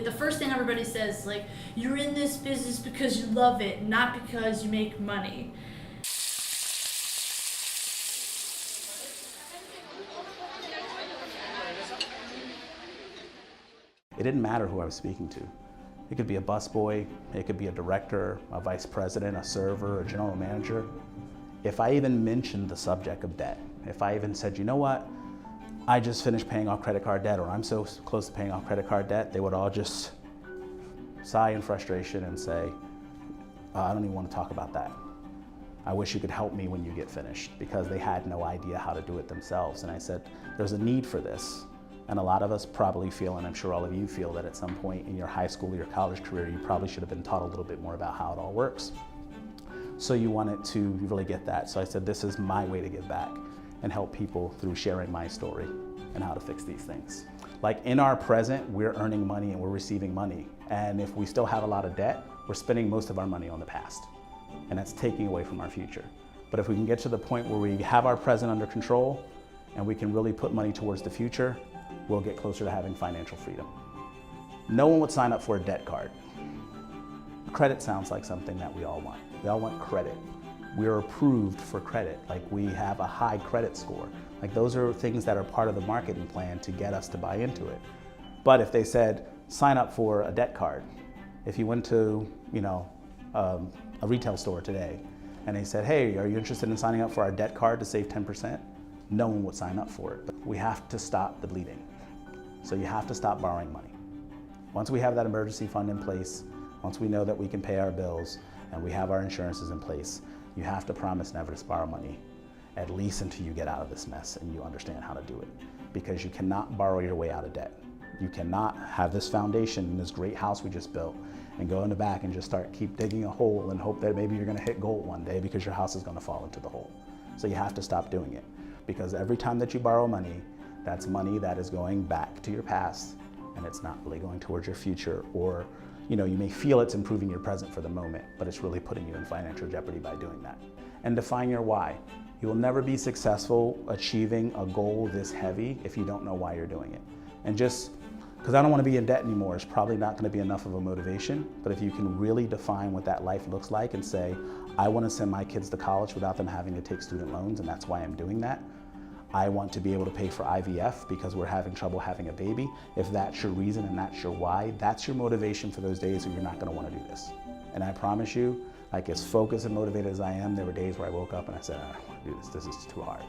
the first thing everybody says is like, you're in this business because you love it, not because you make money. It didn't matter who I was speaking to. It could be a busboy, it could be a director, a vice president, a server, a general manager. If I even mentioned the subject of debt, if I even said, you know what, I just finished paying off credit card debt, or I'm so close to paying off credit card debt, they would all just sigh in frustration and say, I don't even want to talk about that. I wish you could help me when you get finished, because they had no idea how to do it themselves. And I said, there's a need for this. And a lot of us probably feel, and I'm sure all of you feel, that at some point in your high school or your college career, you probably should have been taught a little bit more about how it all works. So you wanted to really get that. So I said, this is my way to give back and help people through sharing my story and how to fix these things. Like in our present, we're earning money and we're receiving money. And if we still have a lot of debt, we're spending most of our money on the past. And that's taking away from our future. But if we can get to the point where we have our present under control and we can really put money towards the future, we'll get closer to having financial freedom. No one would sign up for a debt card. Credit sounds like something that we all want. We all want credit. We're approved for credit, like we have a high credit score. Like those are things that are part of the marketing plan to get us to buy into it. But if they said, sign up for a debt card, if you went to, a retail store today and they said, hey, are you interested in signing up for our debt card to save 10%? No one would sign up for it. But we have to stop the bleeding. So you have to stop borrowing money. Once we have that emergency fund in place, once we know that we can pay our bills and we have our insurances in place, you have to promise never to borrow money, at least until you get out of this mess and you understand how to do it. Because you cannot borrow your way out of debt. You cannot have this foundation in this great house we just built and go in the back and just keep digging a hole and hope that maybe you're gonna hit gold one day because your house is gonna fall into the hole. So you have to stop doing it. Because every time that you borrow money, that's money that is going back to your past and it's not really going towards your future, or you may feel it's improving your present for the moment, but it's really putting you in financial jeopardy by doing that. And define your why. You will never be successful achieving a goal this heavy if you don't know why you're doing it. And just because I don't want to be in debt anymore is probably not going to be enough of a motivation, but if you can really define what that life looks like and say, I want to send my kids to college without them having to take student loans, and that's why I'm doing that. I want to be able to pay for IVF because we're having trouble having a baby. If that's your reason and that's your why, that's your motivation for those days when you're not going to want to do this. And I promise you, like as focused and motivated as I am, there were days where I woke up and I said, I don't want to do this. This is too hard.